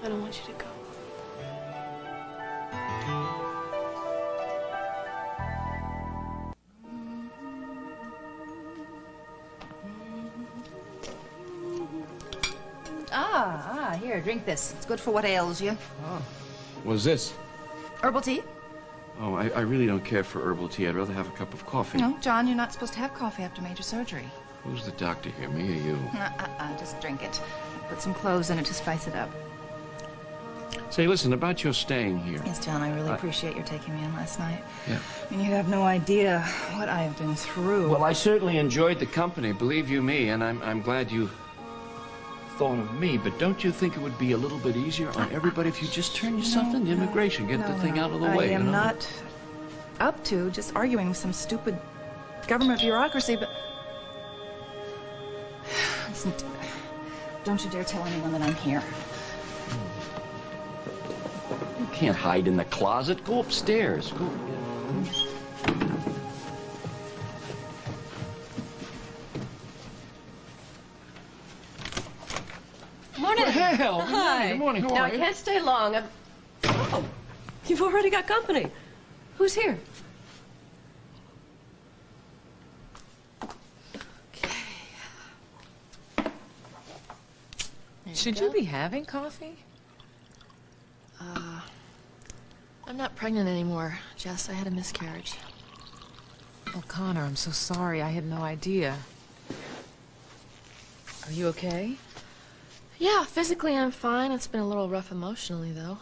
I don't want you to go. Here, drink this. It's good for what ails you. Oh. What's this? Herbal tea? Oh, I really don't care for herbal tea. I'd rather have a cup of coffee. No, John, you're not supposed to have coffee after major surgery. Who's the doctor here, me or you? Just drink it. Put some cloves in it to spice it up. Say, listen, about your staying here. Yes, John, I really appreciate your taking me in last night. Yeah. I mean, you have no idea what I have been through. Well, I certainly enjoyed the company, believe you me, and I'm glad you thought of me, but don't you think it would be a little bit easier on everybody if you just turn yourself into immigration, get the thing out of the way? I am not up to just arguing with some stupid government bureaucracy, but... Listen, don't you dare tell anyone that I'm here. You can't hide in the closet. Go upstairs. Go. Morning. Well, Hi. Good morning. How Now, are I you? can't stay long. Oh, you've already got company. Who's here? Should you be having coffee? I'm not pregnant anymore, Jess. I had a miscarriage. Oh, Connor, I'm so sorry. I had no idea. Are you okay? Yeah, physically I'm fine. It's been a little rough emotionally, though.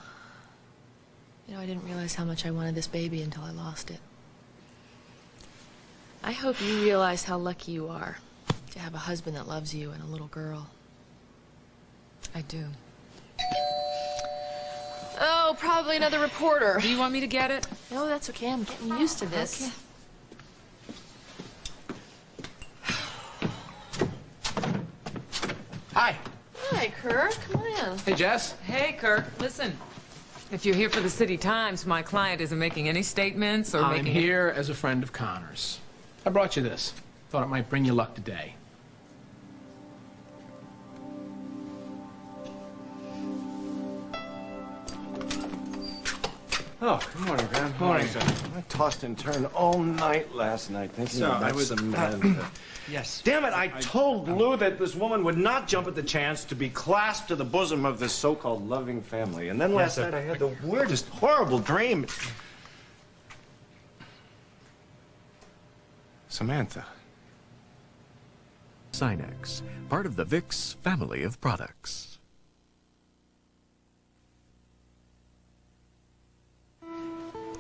You know, I didn't realize how much I wanted this baby until I lost it. I hope you realize how lucky you are to have a husband that loves you and a little girl. I do. Oh, probably another reporter. Do you want me to get it? No, that's okay. I'm getting used to this. Okay. Hi. Hi, Kirk. Come on in. Hey, Jess. Hey, Kirk, listen. If you're here for the City Times, my client isn't making any statements or I'm making... here as a friend of Connor's. I brought you this. Thought it might bring you luck today. Oh, good morning, Graham. Good morning, sir. I tossed and turned all night last night thinking So, about I was- Samantha. Yes. Damn it, I told Lou that this woman would not jump at the chance to be clasped to the bosom of this so-called loving family. And then last night I had the weirdest, horrible dream. Samantha. Sinex, part of the Vicks family of products.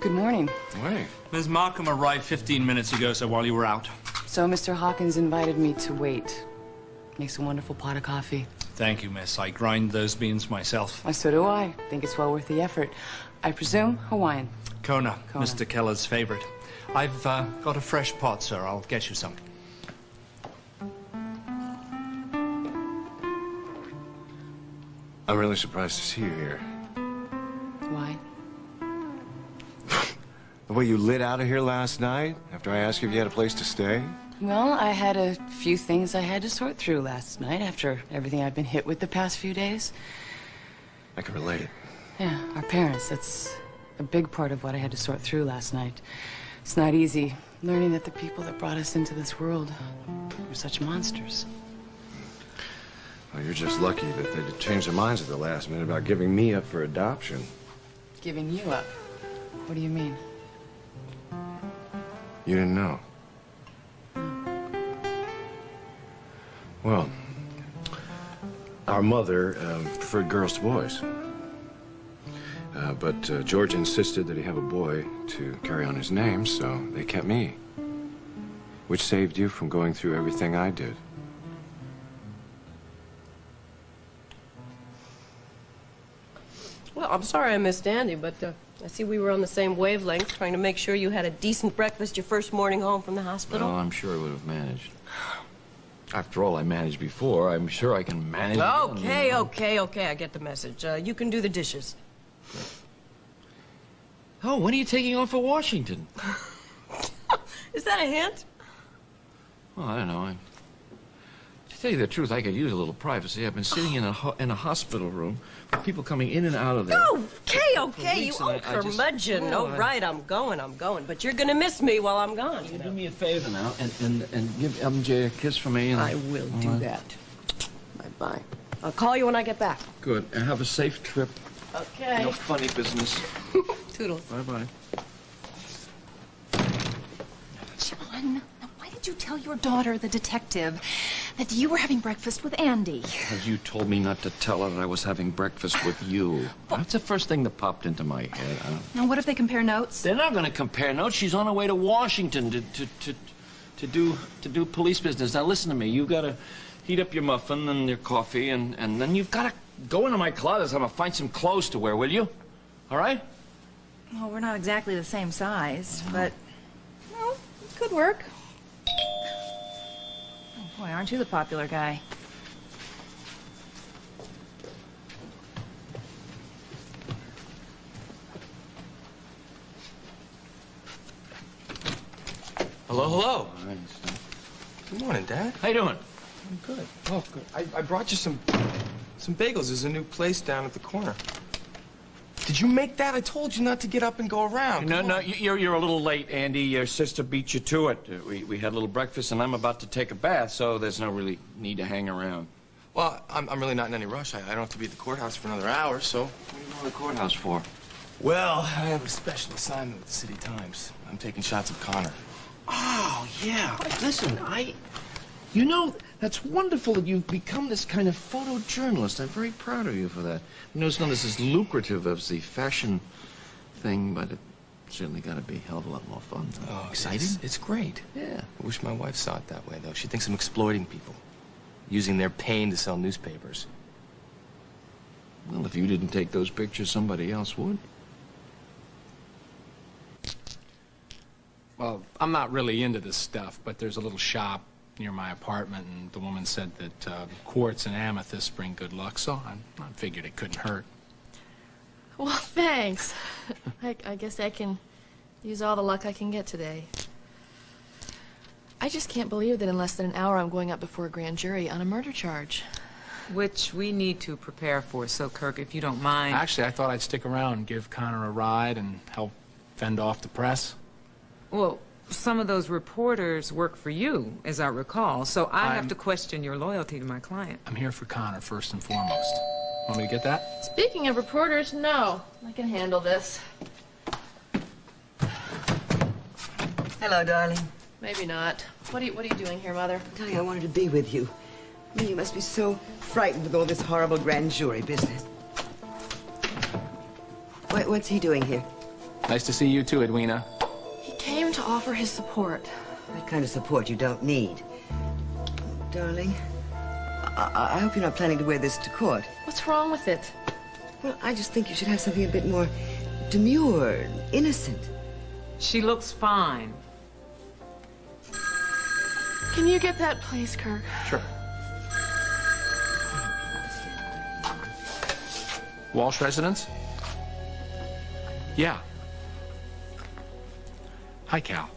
Good morning. Wait. Ms. Markham arrived 15 minutes ago, so while you were out. So Mr. Hawkins invited me to wait. Makes a wonderful pot of coffee. Thank you, miss. I grind those beans myself. Why, so do I. Think it's well worth the effort. I presume Hawaiian. Kona, Kona. Mr. Keller's favorite. I've got a fresh pot, sir. I'll get you some. I'm really surprised to see you here. Why? The way you lit out of here last night, after I asked you if you had a place to stay. Well, I had a few things I had to sort through last night after everything I've been hit with the past few days. I can relate. Yeah, our parents, that's a big part of what I had to sort through last night. It's not easy learning that the people that brought us into this world were such monsters. Well, you're just lucky that they changed their minds at the last minute about giving me up for adoption. Giving you up. What do you mean? You didn't know. Well, our mother preferred girls to boys. But George insisted that he have a boy to carry on his name, so they kept me. Which saved you from going through everything I did. Well, I'm sorry I missed Andy, but I see we were on the same wavelength, trying to make sure you had a decent breakfast your first morning home from the hospital. Well, I'm sure I would have managed. After all, I managed before. I'm sure I can manage again. Okay, I get the message. You can do the dishes. Oh, when are you taking off for Washington? Is that a hint? Well, I don't know. To tell you the truth, I could use a little privacy. I've been sitting in a hospital room with people coming in and out of there. Okay, you old curmudgeon. Well, Oh, right, I'm going. But you're gonna miss me while I'm gone. You do me a favor now and give MJ a kiss for me. And, I will do that. Bye-bye. I'll call you when I get back. Good. And have a safe trip. Okay. No funny business. Toodles. Bye-bye. John, now why did you tell your daughter, the detective, that you were having breakfast with Andy? Because you told me not to tell her that I was having breakfast with you. That's the first thing that popped into my head. Now, what if they compare notes? They're not going to compare notes. She's on her way to Washington to do police business. Now listen to me. You've got to heat up your muffin and your coffee, and then you've got to go into my closet. I'm going to find some clothes to wear, will you? All right? Well, we're not exactly the same size, but, well, it could work. Oh, boy, aren't you the popular guy? Hello, hello. Good morning, Dad. How you doing? I'm good. Oh, good. I brought you some bagels. There's a new place down at the corner. Did you make that? I told you not to get up and go around. No, you're a little late, Andy. Your sister beat you to it. We had a little breakfast, and I'm about to take a bath, so there's no really need to hang around. Well, I'm really not in any rush. I don't have to be at the courthouse for another hour, so... What are you going to the courthouse for? Well, I have a special assignment with the City Times. I'm taking shots of Connor. Oh, yeah. Listen, You know, that's wonderful that you've become this kind of photojournalist. I'm very proud of you for that. You know, it's not as lucrative as the fashion thing, but it certainly got to be a hell of a lot more fun. Oh, exciting? It's great. Yeah. I wish my wife saw it that way, though. She thinks I'm exploiting people, using their pain to sell newspapers. Well, if you didn't take those pictures, somebody else would. Well, I'm not really into this stuff, but there's a little shop near my apartment, and the woman said that quartz and amethysts bring good luck, so I figured it couldn't hurt. Well, thanks. I guess I can use all the luck I can get today. I just can't believe that in less than an hour I'm going up before a grand jury on a murder charge. Which we need to prepare for, so Kirk, if you don't mind... Actually, I thought I'd stick around and give Connor a ride and help fend off the press. Well, some of those reporters work for you, as I recall, so I have to question your loyalty to my client. I'm here for Connor, first and foremost. Want me to get that? Speaking of reporters, no. I can handle this. Hello, darling. Maybe not. What are you doing here, Mother? Darling, I wanted to be with you. I mean, you must be so frightened with all this horrible grand jury business. What's he doing here? Nice to see you too, Edwina. He came to offer his support. That kind of support you don't need. Darling, I hope you're not planning to wear this to court. What's wrong with it? Well, I just think you should have something a bit more demure, innocent. She looks fine. Can you get that, please, Kirk? Sure. Walsh residence? Yeah. Hi, Cal.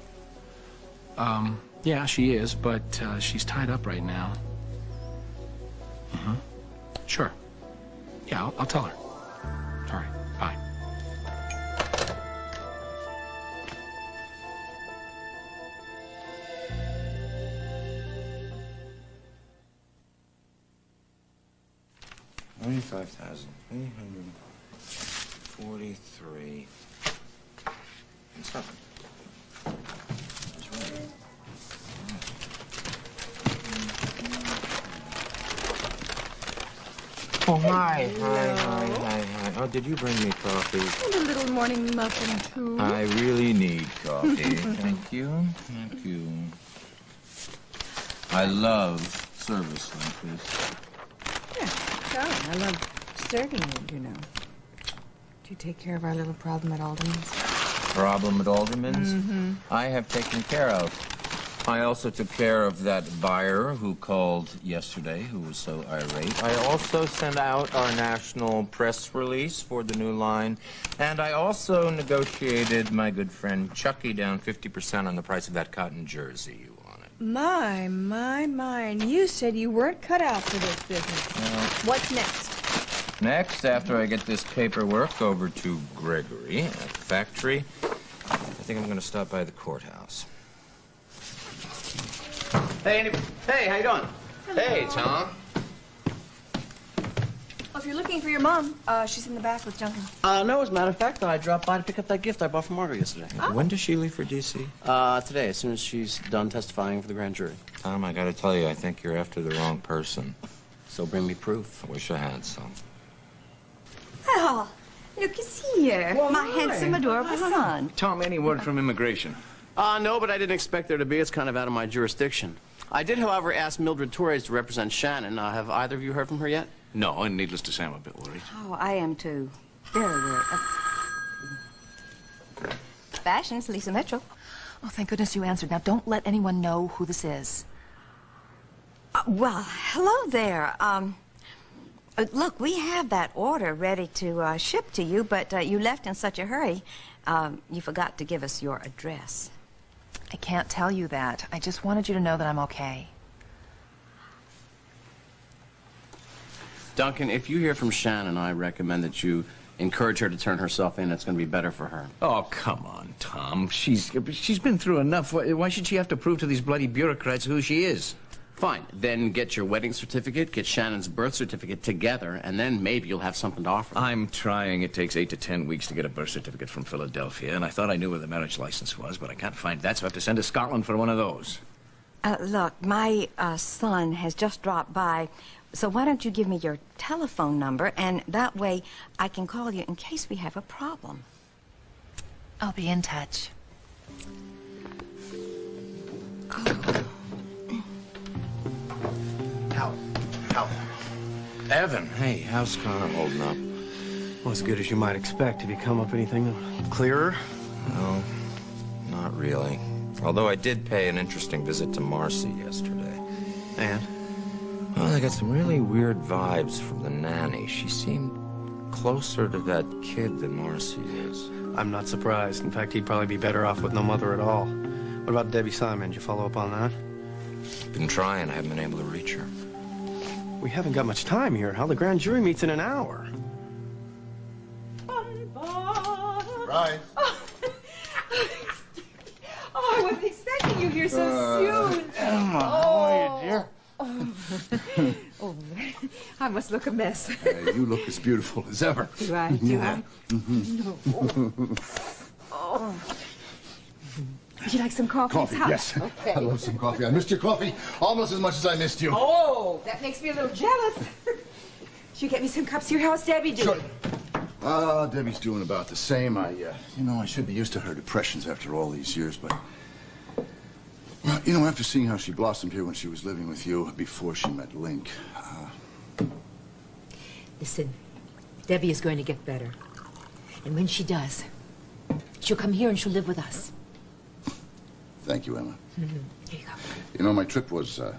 Yeah, she is, but she's tied up right now. Sure. Yeah, I'll tell her. All right, bye. $95,843 and something. That's right. Oh, hi. Oh, did you bring me coffee? And a little morning muffin, too. I really need coffee. Thank you. Thank you. I love service like this. Yeah, darling, I love serving you know. Do you take care of our little problem at Alderman's? Problem at Alderman's? I have taken care of. I also took care of that buyer who called yesterday, who was so irate. I also sent out our national press release for the new line, and I also negotiated my good friend Chucky down 50% on the price of that cotton jersey you wanted. My, and you said you weren't cut out for this business. What's next? Next, after I get this paperwork over to Gregory at the factory, I think I'm going to stop by the courthouse. Hey, how you doing? Hey, Tom. Well, if you're looking for your mom, she's in the back with Duncan. No, as a matter of fact, I dropped by to pick up that gift I bought from Margaret yesterday. When does she leave for D.C.? Today, as soon as she's done testifying for the grand jury. Tom, I got to tell you, I think you're after the wrong person. So bring me proof. I wish I had some. Oh, look who's here. Well, my hi. handsome, adorable son. Tom, any word from immigration? No, but I didn't expect there to be. It's kind of out of my jurisdiction. I did, however, ask Mildred Torres to represent Shannon. Have either of you heard from her yet? No, and needless to say, I'm a bit worried. Oh, I am too. Very worried. Fashions, Lisa Mitchell. Oh, thank goodness you answered. Now, don't let anyone know who this is. Well, hello there. Look, we have that order ready to ship to you, but you left in such a hurry, you forgot to give us your address. I can't tell you that. I just wanted you to know that I'm okay. Duncan, if you hear from Shannon, I recommend that you encourage her to turn herself in. It's going to be better for her. Oh, come on, Tom. She's been through enough. Why should she have to prove to these bloody bureaucrats who she is? Fine. Then get your wedding certificate, get Shannon's birth certificate together, and then maybe you'll have something to offer. I'm trying. It takes 8 to 10 weeks to get a birth certificate from Philadelphia, and I thought I knew where the marriage license was, but I can't find that, so I have to send to Scotland for one of those. Look, my son has just dropped by, so why don't you give me your telephone number, and that way I can call you in case we have a problem. I'll be in touch. Hal. Evan, hey, how's Connor holding up? Well, as good as you might expect. Have you come up anything clearer? No, not really. Although I did pay an interesting visit to Marcy yesterday. And? Well, I got some really weird vibes from the nanny. She seemed closer to that kid than Marcy is. I'm not surprised. In fact, he'd probably be better off with no mother at all. What about Debbie Simon? Did you follow up on that? Been trying. I haven't been able to reach her. We haven't got much time here, Hal. The grand jury meets in an hour. Right. Oh, I wasn't expecting you here so soon. Emma, how are you, dear? Oh, I must look a mess. You look as beautiful as ever. Do I? Do I? Mm-hmm. Oh. Would you like some coffee? Coffee, It's hot. yes. Okay. I love some coffee. I missed your coffee almost as much as I missed you. Oh, that makes me a little jealous. Should you get me some cups here? How's Debbie doing? Sure. Debbie's doing about the same. I should be used to her depressions after all these years, but... Well, after seeing how she blossomed here when she was living with you before she met Link, Listen, Debbie is going to get better. And when she does, she'll come here and she'll live with us. Thank you, Emma. Mm-hmm. Here you go. My trip was, a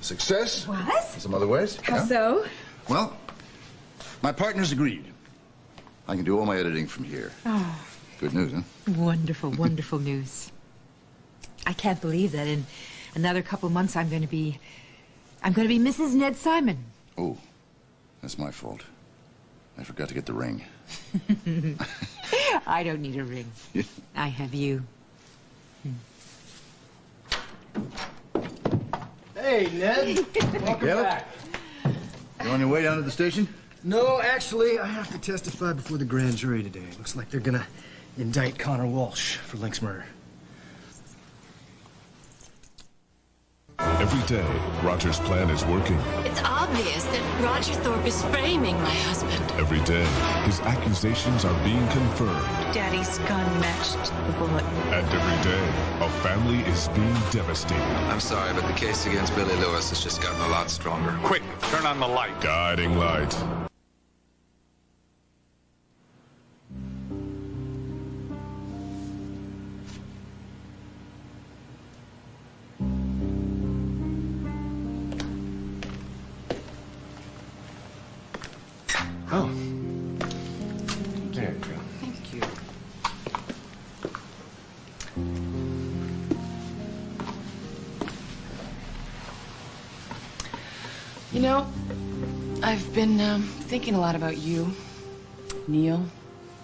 success. Was? In some other ways. How yeah. so? Well, my partners agreed. I can do all my editing from here. Oh, Good news, huh? wonderful, wonderful news. I can't believe that in another couple months I'm going to be Mrs. Ned Simon. Oh, that's my fault. I forgot to get the ring. I don't need a ring. I have you. Hey, Ned. Welcome back. You on your way down to the station? No, actually, I have to testify before the grand jury today. Looks like they're gonna indict Connor Walsh for Link's murder. Every day, Roger's plan is working. It's obvious that Roger Thorpe is framing my husband. Every day, his accusations are being confirmed. Daddy's gun matched the bullet. And every day, a family is being devastated. I'm sorry, but the case against Billy Lewis has just gotten a lot stronger. Quick, turn on the light. Guiding light. Oh. There you go. Thank you. know, I've been thinking a lot about you, Neil,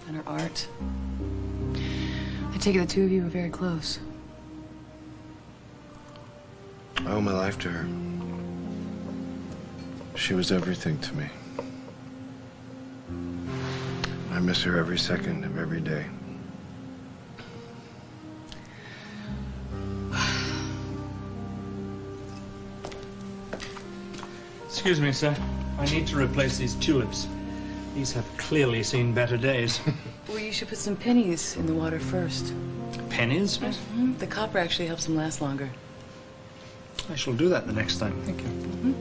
and her art. I take it the two of you are very close. I owe my life to her. She was everything to me. I miss her every second of every day. Excuse me, sir. I need to replace these tulips. These have clearly seen better days. Well, you should put some pennies in the water first. Pennies, miss? The copper actually helps them last longer. I shall do that the next time. Thank you.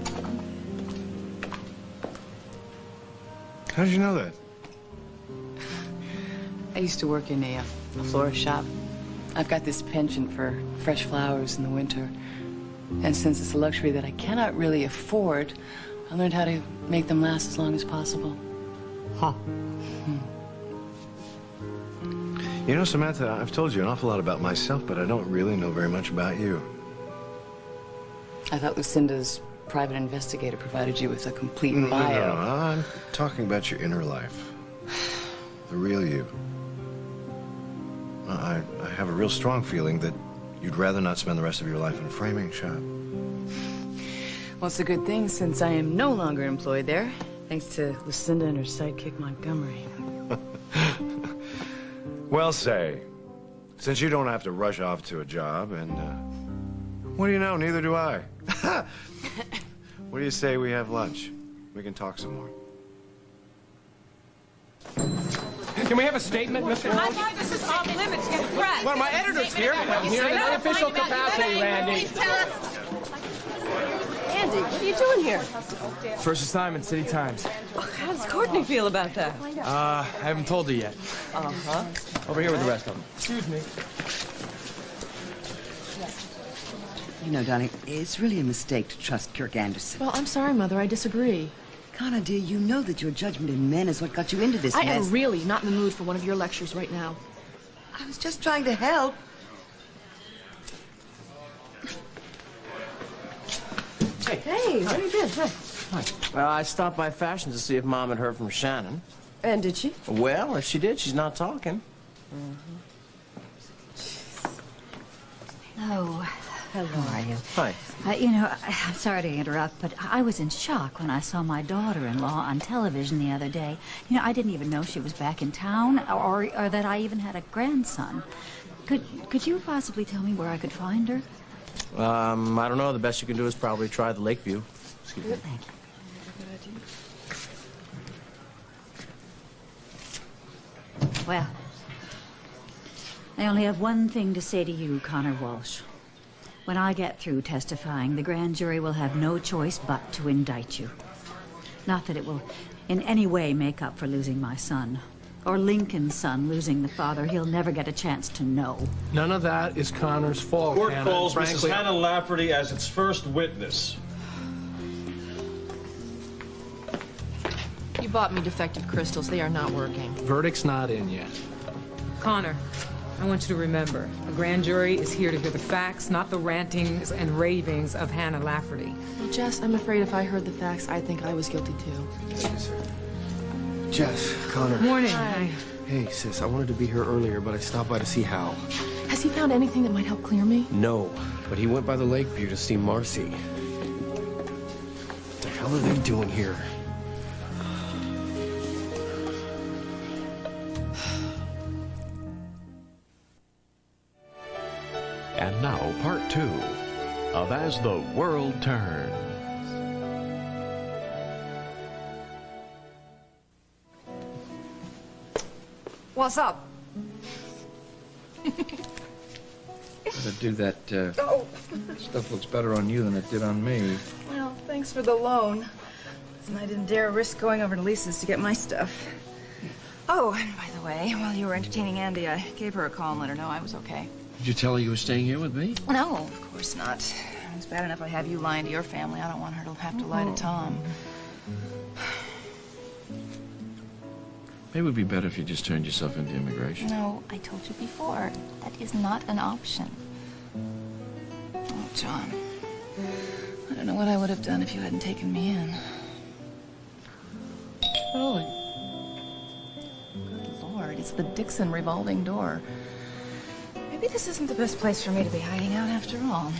How did you know that? I used to work in a florist shop. I've got this penchant for fresh flowers in the winter. And since it's a luxury that I cannot really afford, I learned how to make them last as long as possible. Huh. You know, Samantha, I've told you an awful lot about myself, but I don't really know very much about you. I thought Lucinda's private investigator provided you with a complete No, bio. I'm talking about your inner life. The real you. I have a real strong feeling that you'd rather not spend the rest of your life in a framing shop. Well, it's a good thing since I am no longer employed there, thanks to Lucinda and her sidekick Montgomery. Well, say, since you don't have to rush off to a job, and what do you know, neither do I. What do you say we have lunch? We can talk some more. Can we have a statement, Mr. Holmes? This is off limits. Get pressed. Well, my editor's here. I'm here in an unofficial capacity, Randy. Andy, what are you doing here? First assignment, City Times. How does Courtney feel about that? I haven't told her yet. Uh-huh. Over here with the rest of them. Excuse me. You know, darling, it's really a mistake to trust Kirk Anderson. Well, I'm sorry, Mother. I disagree. Connor, dear, you know that your judgment in men is what got you into this I mess. am really not in the mood for one of your lectures right now. I was just trying to help. Hey, what have you been? Hey. Well, I stopped by Fashion to see if Mom had heard from Shannon. And did she? Well, if she did, she's not talking. Oh, how are you? Hi. You know, I'm sorry to interrupt, but I was in shock when I saw my daughter-in-law on television the other day. You know, I didn't even know she was back in town, or that I even had a grandson. Could you possibly tell me where I could find her? I don't know. The best you can do is probably try the Lakeview. Excuse me. Thank you. Well, I only have one thing to say to you, Connor Walsh. When I get through testifying, the grand jury will have no choice but to indict you. Not that it will in any way make up for losing my son, or Lincoln's son losing the father he'll never get a chance to know. None of that is Connor's fault, Court Hannah. calls Frankly, Mrs. Hannah Lafferty as its first witness. You bought me defective crystals. They are not working. verdict's not in yet. Connor, I want you to remember, a grand jury is here to hear the facts, not the rantings and ravings of Hannah Lafferty. Well, Jess, I'm afraid if I heard the facts, I'd think I was guilty too. Jess, Connor. Morning. Hi. Hey, sis, I wanted to be here earlier, but I stopped by to see Hal. Has he found anything that might help clear me? No, but he went by the Lakeview to see Marcy. What the hell are they doing here? And now, part 2 of As the World Turns. What's up? Gotta do that, stuff looks better on you than it did on me. Well, thanks for the loan. And I didn't dare risk going over to Lisa's to get my stuff. Oh, and by the way, while you were entertaining Andy, I gave her a call and let her know I was okay. Did you tell her you were staying here with me? No, of course not. It's bad enough I have you lying to your family. I don't want her to have to lie to Tom. Maybe it would be better if you just turned yourself into immigration. No, I told you before. That is not an option. Oh, John. don't know what I would have done if you hadn't taken me in. Really? Good Lord, it's the Dixon revolving door. Maybe this isn't the best place for me to be hiding out after all.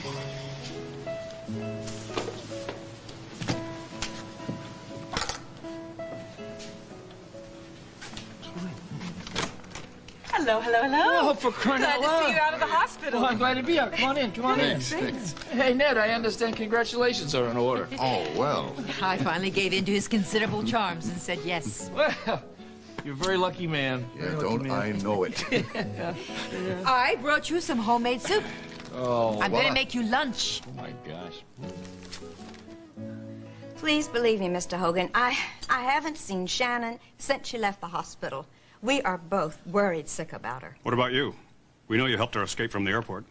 Hello, hello, hello. Oh, for crying Glad out loud. to see you out of the hospital. Oh, I'm glad to be here. Come on in, come on in. Thanks. Hey, Ned, I understand congratulations are in order. Oh, well. I finally gave in to his considerable charms and said yes. Well, you're a very lucky man. Yeah, Very don't lucky I man. know it. I brought you some homemade soup. Oh, I'm well, gonna make you lunch. Oh, my gosh. Please believe me, Mr. Hogan. I haven't seen Shannon since she left the hospital. We are both worried sick about her. What about you? We know you helped her escape from the airport.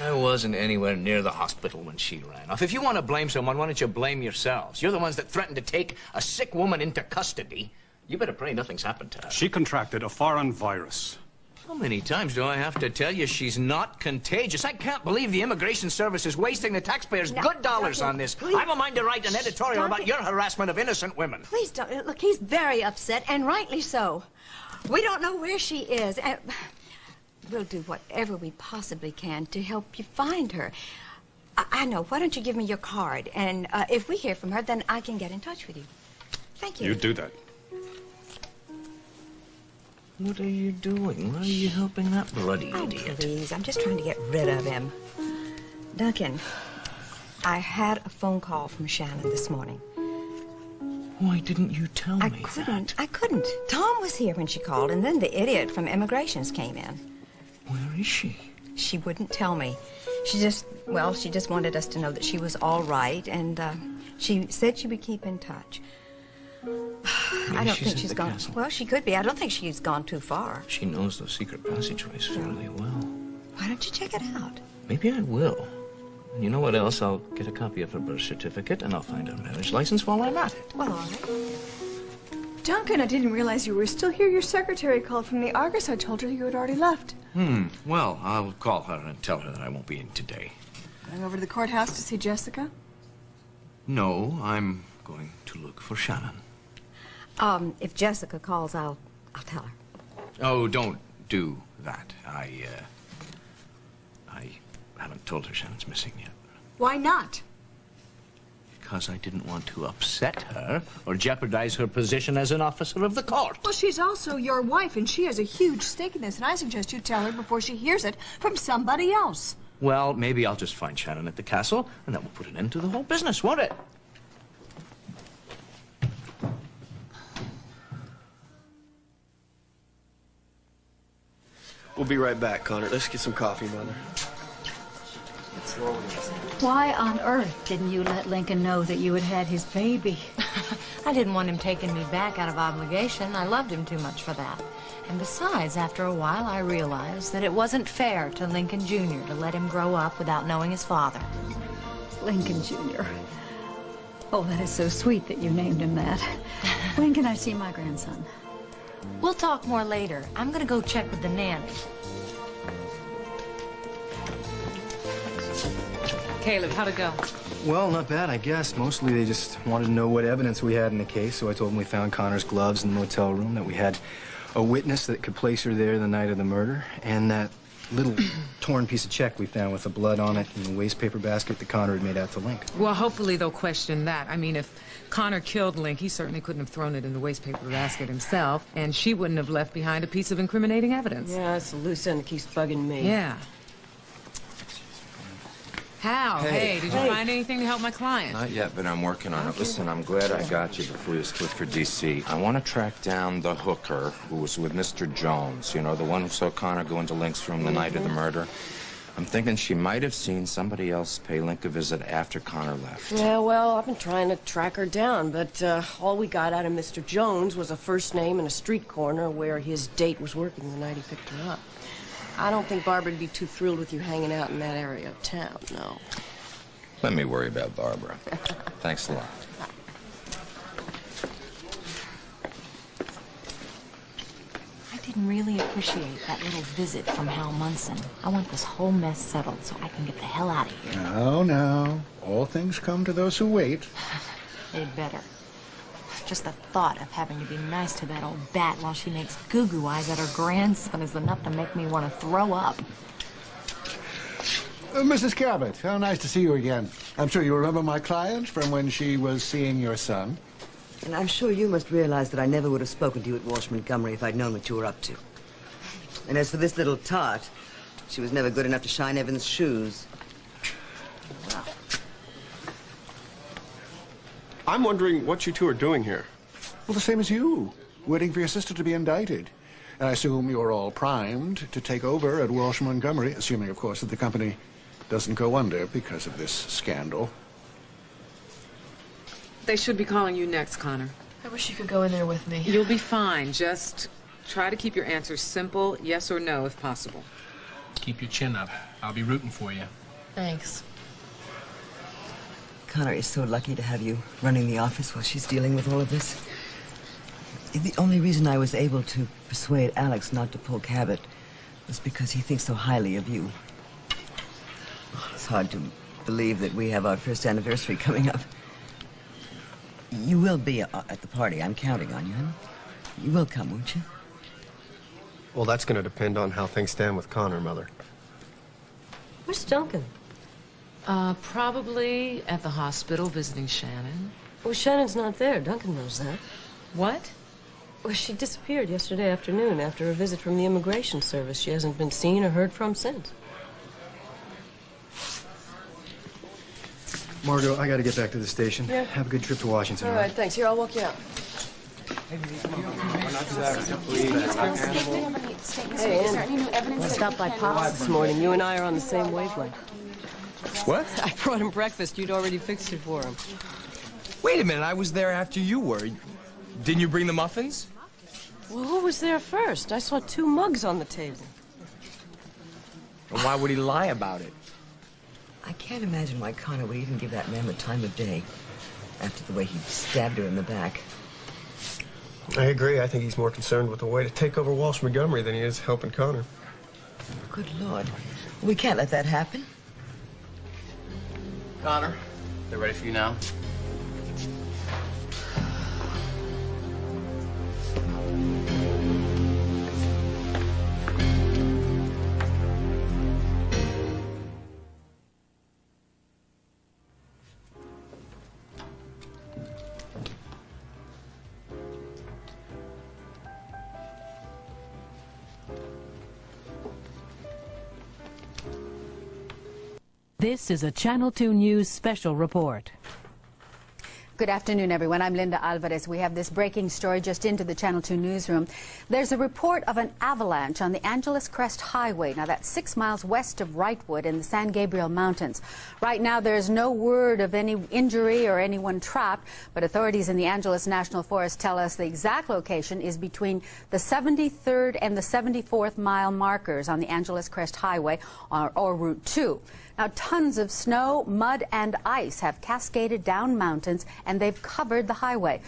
I wasn't anywhere near the hospital when she ran off. If you want to blame someone, why don't you blame yourselves? You're the ones that threatened to take a sick woman into custody. You better pray nothing's happened to her. She contracted a foreign virus. How many times do I have to tell you she's not contagious? I can't believe the Immigration Service is wasting the taxpayers' good dollars on this. please. I have a mind to write an editorial about Duncan. your harassment of innocent women. Please don't. Look, he's very upset, and rightly so. We don't know where she is, and we'll do whatever we possibly can to help you find her. I know. Why don't you give me your card, and if we hear from her, then I can get in touch with you. Thank you. You do that. What are you doing? Why are you helping that bloody idiot? Please, I'm just trying to get rid of him. Duncan, I had a phone call from Shannon this morning. Why didn't you tell me I couldn't. Tom was here when she called, and then the idiot from Immigrations came in. Where is she? She wouldn't tell me. She just wanted us to know that she was all right, and she said she would keep in touch. I don't think she's gone. Castle. Well, she could be. I don't think she's gone too far. She knows those secret passageways fairly well. Why don't you check it out? Maybe I will. And you know what else? I'll get a copy of her birth certificate, and I'll find her marriage license while I'm at it. Well, all right. Duncan, I didn't realize you were still here. Your secretary called from the Argus. I told her you had already left. Well, I'll call her and tell her that I won't be in today. Going over to the courthouse to see Jessica? No, I'm going to look for Shannon. If Jessica calls, I'll tell her. Oh, don't do that. I haven't told her Shannon's missing yet. Why not? Because I didn't want to upset her or jeopardize her position as an officer of the court. Well, she's also your wife, and she has a huge stake in this, and I suggest you tell her before she hears it from somebody else. Well, maybe I'll just find Shannon at the castle, and that will put an end to the whole business, won't it? We'll be right back, Connor. Let's get some coffee, Mother. Why on earth didn't you let Lincoln know that you had had his baby? I didn't want him taking me back out of obligation. I loved him too much for that. And besides, after a while, I realized that it wasn't fair to Lincoln Jr. to let him grow up without knowing his father. Lincoln Jr. Oh, that is so sweet that you named him that. When can I see my grandson? We'll talk more later. I'm gonna go check with the nanny. Caleb, how'd it go? Well, not bad, I guess. Mostly they just wanted to know what evidence we had in the case, so I told them we found Connor's gloves in the motel room, that we had a witness that could place her there the night of the murder, and that little torn piece of check we found with the blood on it in the waste paper basket that Connor had made out to Link. Well, hopefully they'll question that. I mean, if Connor killed Link, he certainly couldn't have thrown it in the waste paper basket himself, and she wouldn't have left behind a piece of incriminating evidence. Yeah, it's a loose end that keeps bugging me. Yeah. Hal, hey, did you find anything to help my client? Not yet, but I'm working on it. Listen, I'm glad I got you before you split for D.C. I want to track down the hooker who was with Mr. Jones. You know, the one who saw Connor go into Link's room the night of the murder. I'm thinking she might have seen somebody else pay Link a visit after Connor left. Yeah, well, I've been trying to track her down, but all we got out of Mr. Jones was a first name and a street corner where his date was working the night he picked her up. I don't think Barbara would be too thrilled with you hanging out in that area of town, no. Let me worry about Barbara. Thanks a lot. I didn't really appreciate that little visit from Hal Munson. I want this whole mess settled so I can get the hell out of here. No. All things come to those who wait. They'd better. Just the thought of having to be nice to that old bat while she makes goo-goo eyes at her grandson is enough to make me want to throw up. Mrs. Cabot, how nice to see you again. I'm sure you remember my client from when she was seeing your son. And I'm sure you must realize that I never would have spoken to you at Walsh Montgomery if I'd known what you were up to. And as for this little tart, she was never good enough to shine Evan's shoes. I'm wondering what you two are doing here. Well, the same as you, waiting for your sister to be indicted. And I assume you're all primed to take over at Walsh Montgomery, assuming, of course, that the company doesn't go under because of this scandal. They should be calling you next, Connor. I wish you could go in there with me. You'll be fine. Just try to keep your answers simple, yes or no, if possible. Keep your chin up. I'll be rooting for you. Thanks. Connor is so lucky to have you running the office while she's dealing with all of this. The only reason I was able to persuade Alex not to pull Cabot was because he thinks so highly of you. It's hard to believe that we have our first anniversary coming up. You will be at the party. I'm counting on you. You will come, won't you? Well, that's going to depend on how things stand with Connor, Mother. Where's Duncan? Probably at the hospital visiting Shannon. Well, Shannon's not there. Duncan knows that. What? Well, she disappeared yesterday afternoon after a visit from the Immigration Service. She hasn't been seen or heard from since. Margot, I got to get back to the station. Yeah. Have a good trip to Washington. All right, thanks. Here, I'll walk you out. Hey, Ann. I stopped by Pop's this morning. You and I are on the same wavelength. What? I brought him breakfast. You'd already fixed it for him. Wait a minute, I was there after you were. Didn't you bring the muffins? Well, who was there first? I saw 2 mugs on the table. Why would he lie about it? I can't imagine why Connor would even give that man the time of day after the way he stabbed her in the back. I agree. I think he's more concerned with the way to take over Walsh Montgomery than he is helping Connor. Good Lord. We can't let that happen. Connor, they're ready for you now. This is a Channel 2 News special report. Good afternoon, everyone. I'm Linda Alvarez. We have this breaking story just into the Channel 2 newsroom. There's a report of an avalanche on the Angeles Crest Highway. Now, that's 6 miles west of Wrightwood in the San Gabriel Mountains. Right now, there's no word of any injury or anyone trapped, but authorities in the Angeles National Forest tell us the exact location is between the 73rd and the 74th mile markers on the Angeles Crest Highway, or Route 2. Now, tons of snow, mud, and ice have cascaded down mountains, and they've covered the highway.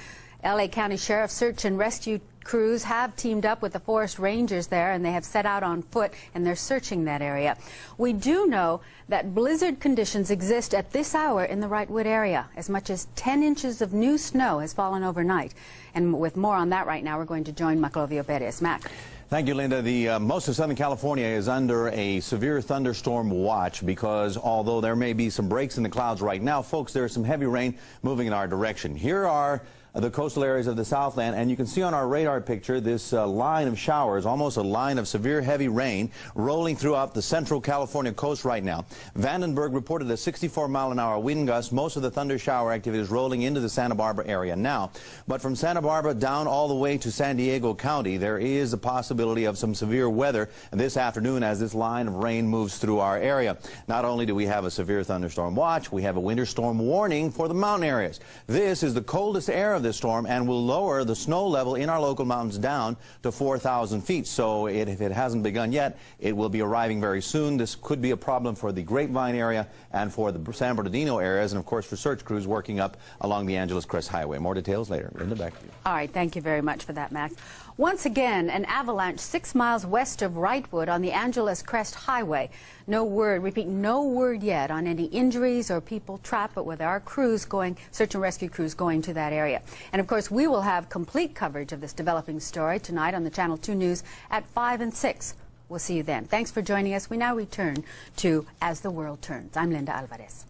L.A. County Sheriff's search and rescue crews have teamed up with the forest rangers there, and they have set out on foot, and they're searching that area. We do know that blizzard conditions exist at this hour in the Wrightwood area. As much as 10 inches of new snow has fallen overnight. And with more on that right now, we're going to join Maclovio Perez. Mac. Thank you, Linda. Most of Southern California is under a severe thunderstorm watch because although there may be some breaks in the clouds right now, folks, there's some heavy rain moving in our direction. Here are the coastal areas of the Southland, and you can see on our radar picture this line of showers, almost a line of severe heavy rain rolling throughout the central California coast right now. Vandenberg reported a 64-mile-an-hour wind gust. Most of the thunder shower activity is rolling into the Santa Barbara area now. But from Santa Barbara down all the way to San Diego County, there is a possibility of some severe weather this afternoon as this line of rain moves through our area. Not only do we have a severe thunderstorm watch, we have a winter storm warning for the mountain areas. This is the coldest air of this storm and will lower the snow level in our local mountains down to 4,000 feet. So if it hasn't begun yet, it will be arriving very soon. This could be a problem for the Grapevine area and for the San Bernardino areas, and of course for search crews working up along the Angeles Crest Highway. More details later. Linda, back to you. All right, thank you very much for that, Max. Once again, an avalanche 6 miles west of Wrightwood on the Angeles Crest Highway. No word, repeat, no word yet on any injuries or people trapped, but with our crews going, search and rescue crews going to that area. And of course, we will have complete coverage of this developing story tonight on the Channel 2 News at 5 and 6. We'll see you then. Thanks for joining us. We now return to As the World Turns. I'm Linda Alvarez.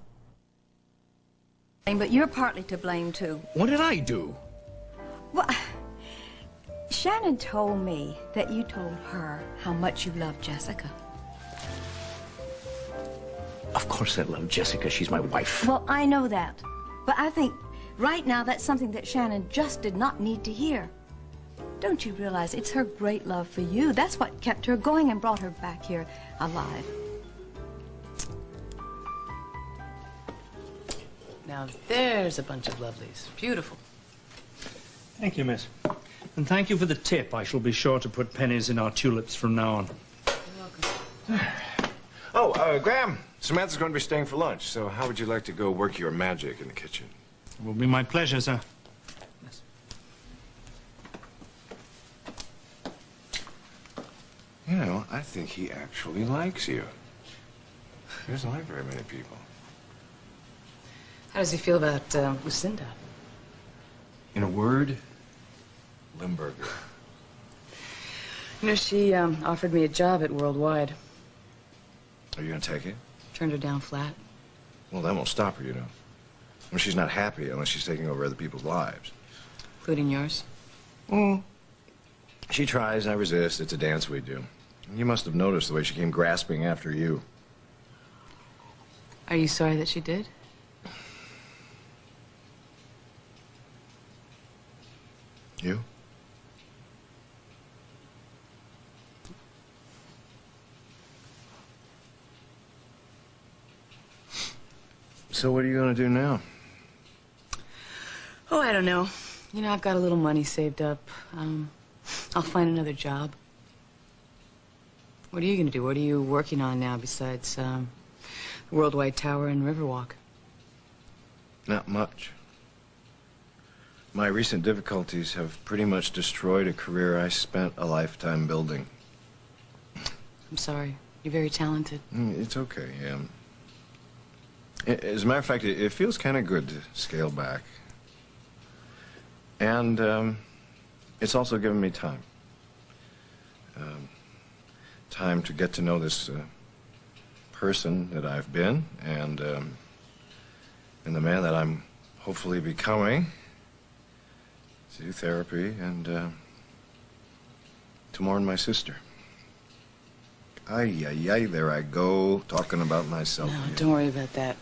But you're partly to blame, too. What did I do? Well, Shannon told me that you told her how much you love Jessica. Of course I love Jessica. She's my wife. Well, I know that. But I think right now that's something that Shannon just did not need to hear. Don't you realize it's her great love for you? That's what kept her going and brought her back here alive. Now there's a bunch of lovelies. Beautiful. Thank you, miss. And thank you for the tip. I shall be sure to put pennies in our tulips from now on. You're welcome. Oh, Graham, Samantha's going to be staying for lunch, so how would you like to go work your magic in the kitchen? It will be my pleasure, sir. Yes. You know, I think he actually likes you. He doesn't like very many people. How does he feel about Lucinda? In a word, Limburger. You know, she offered me a job at Worldwide. Are you going to take it? Turned her down flat. Well, that won't stop her, you know. I mean, she's not happy unless she's taking over other people's lives. Including yours? Mm. She tries, I resist. It's a dance we do. You must have noticed the way she came grasping after you. Are you sorry that she did? You? So what are you going to do now? Oh, I don't know. You know, I've got a little money saved up. I'll find another job. What are you going to do? What are you working on now besides the Worldwide Tower and Riverwalk? Not much. My recent difficulties have pretty much destroyed a career I spent a lifetime building. I'm sorry. You're very talented. It's okay, yeah. As a matter of fact, it feels kind of good to scale back. And it's also given me time. Time to get to know this person that I've been and the man that I'm hopefully becoming. To do therapy and to mourn my sister. Ay, ay, ay, there I go, talking about myself. No, don't worry about that.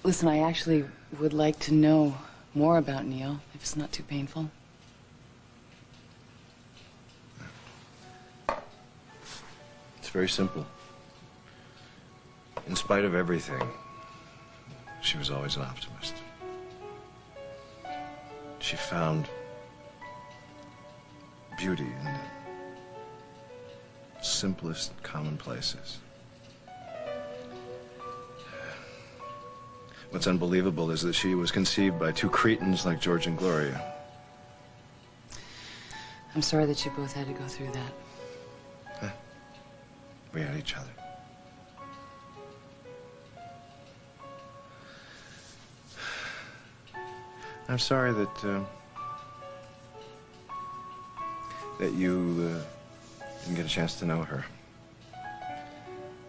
Listen, I actually would like to know more about Neil, if it's not too painful. It's very simple. In spite of everything, she was always an optimist. She found beauty in the simplest commonplaces. What's unbelievable is that she was conceived by two cretins like George and Gloria. I'm sorry that you both had to go through that. We had each other. I'm sorry that you didn't get a chance to know her.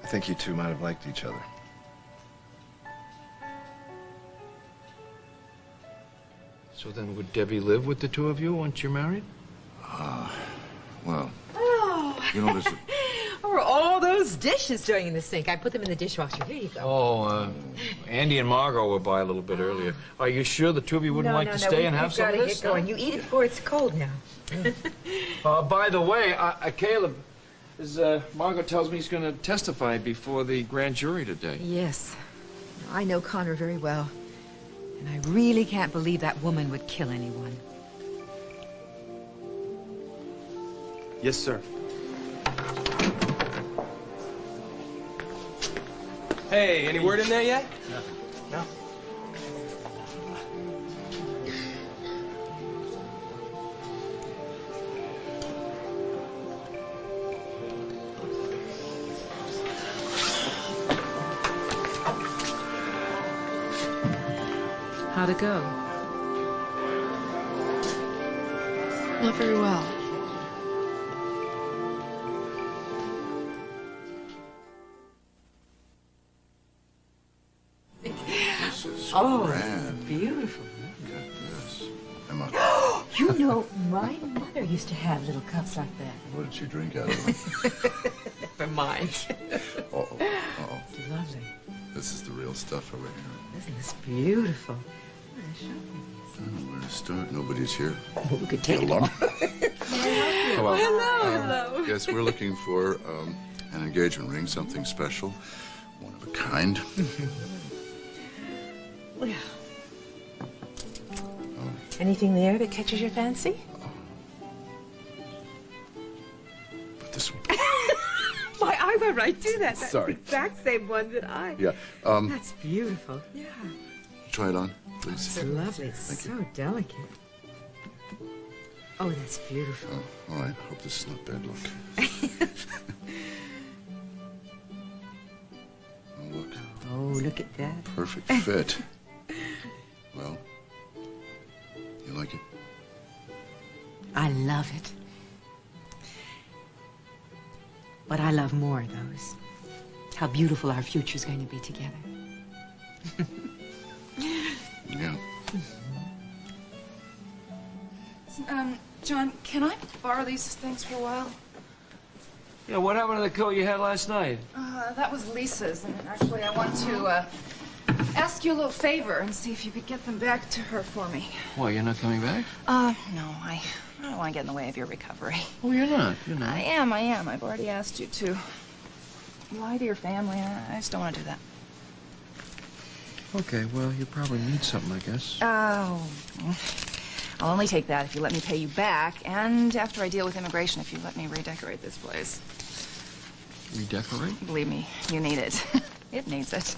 I think you two might have liked each other. So then would Debbie live with the two of you once you're married? Well, Oh. you know, this. Or all those dishes sitting in the sink. I put them in the dishwasher. Here you go. Oh, Andy and Margot were by a little bit earlier. Are you sure the two of you wouldn't like to stay and have some of this? Get going. You eat it before it's cold now. By the way, Caleb, Margot tells me he's going to testify before the grand jury today. Yes. I know Connor very well. And I really can't believe that woman would kill anyone. Yes, sir. Hey, any word in there yet? Nothing. No? How'd it go? Not very well. This is Oh, grand. it's beautiful. Look at this. Emma, You know, my mother used to have little cups like that. what did she drink out of? For mine. Uh-oh. Uh-oh. It's lovely. This is the real stuff over here. This is beautiful. Where to start? Nobody's here. We could take Hello. Hello. Hello. Yes, we're looking for an engagement ring, something special, one of a kind. Well, anything there that catches your fancy? But this one. My eye went right to that. That's Sorry. the exact same one that I... Yeah. That's beautiful. Yeah. Try it on, please. It's lovely. It's Thank so delicate. Oh, that's beautiful. All right. Hope this is not bad luck. Oh, look. Oh, look at that. Perfect fit. Well, you like it? I love it. What I love more, though, is how beautiful our future's going to be together. Yeah. John, can I borrow these things for a while? Yeah, what happened to the coat you had last night? That was Lisa's, and actually I want to ask you a little favor and see if you could get them back to her for me. Why, you're not coming back? No, I don't want to get in the way of your recovery. Oh, you're not. You're not. I am. I've already asked you to lie to your family, and I just don't want to do that. Okay, well, you probably need something, I guess. Oh. I'll only take that if you let me pay you back, and after I deal with immigration, if you let me redecorate this place. Redecorate? Believe me, you need it. It needs it.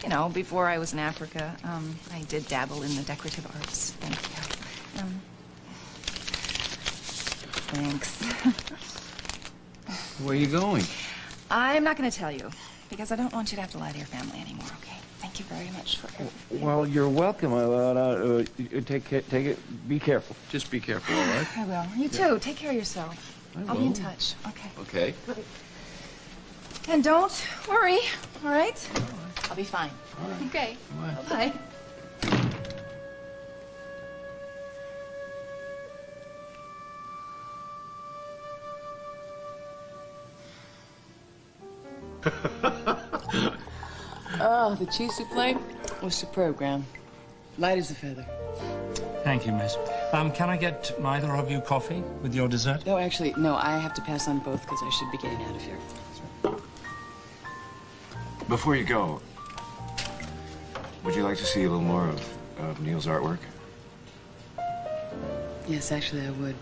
You know, before I was in Africa, I did dabble in the decorative arts. Thank you. Thanks. Where are you going? I'm not going to tell you, because I don't want you to have to lie to your family anymore, okay? Thank you very much for everything. Well, you're welcome. Take it. Be careful. Just be careful, all right? I will. You too. Take care of yourself. I'll be in will. touch. Okay. Okay. Good. And don't worry, all right? I'll be fine. All right. Okay. Bye. Bye-bye. Oh, the cheese souffle was superb, Graham. Light as a feather. Thank you, miss. Can I get either of you coffee with your dessert? No, actually, no, I have to pass on both because I should be getting out of here. Before you go, would you like to see a little more of Neil's artwork? Yes, actually, I would.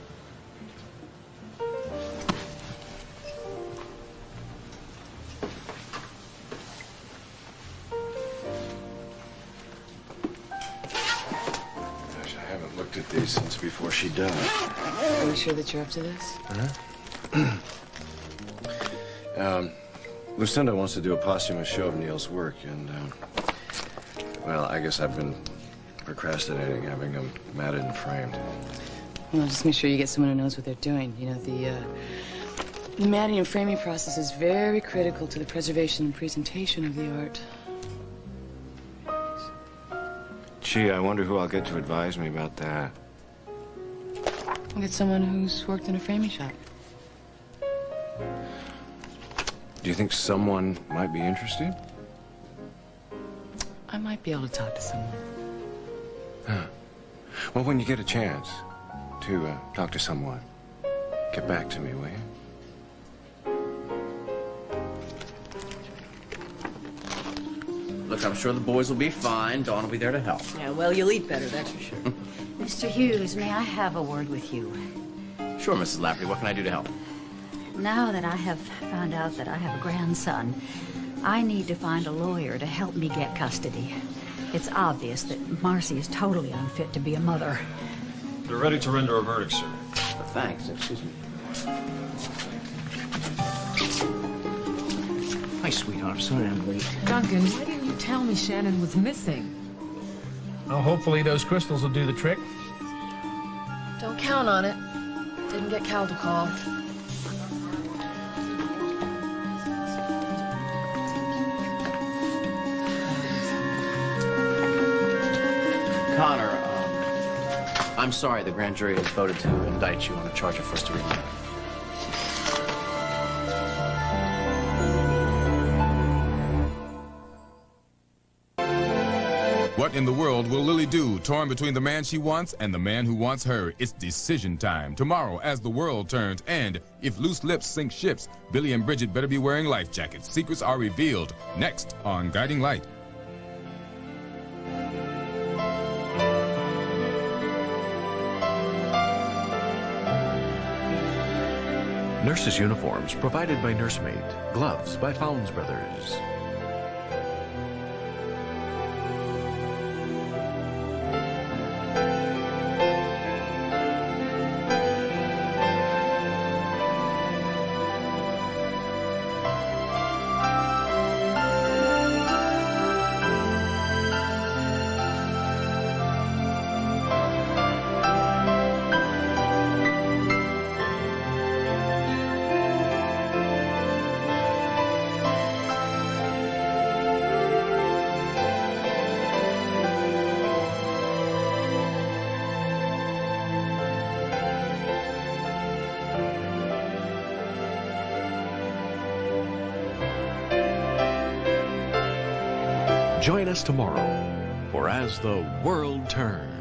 Gosh, I haven't looked at these since before she died. Are you sure that you're up to this? Lucinda wants to do a posthumous show of Neil's work, and, well, I guess I've been procrastinating, having them matted and framed. Well, just make sure you get someone who knows what they're doing. You know, the matting and framing process is very critical to the preservation and presentation of the art. Gee, I wonder who I'll get to advise me about that. We'll get someone who's worked in a framing shop. Do you think someone might be interested? I might be able to talk to someone. Huh. Well, when you get a chance to talk to someone, get back to me, will you? Look, I'm sure the boys will be fine. Dawn will be there to help. Yeah, well, you'll eat better, that's for sure. Mr. Hughes, may I have a word with you? Sure, Mrs. Lafferty. What can I do to help? Now that I have found out that I have a grandson, I need to find a lawyer to help me get custody. It's obvious that Marcy is totally unfit to be a mother. They're ready to render a verdict, sir. Thanks. Excuse me. Hi, sweetheart. Sorry I'm late. Duncan, why didn't you tell me Shannon was missing? Well, hopefully those crystals will do the trick. Don't count on it. Didn't get Cal to call. Connor, I'm sorry the grand jury has voted to indict you on a charge of first-degree murder. What in the world will Lily do, torn between the man she wants and the man who wants her? It's decision time. Tomorrow, as the world turns, and if loose lips sink ships, Billy and Bridget better be wearing life jackets. Secrets are revealed. Next on Guiding Light. Nurses' uniforms provided by Nursemaid. Gloves by Founds Brothers. Join us tomorrow for As the World Turns.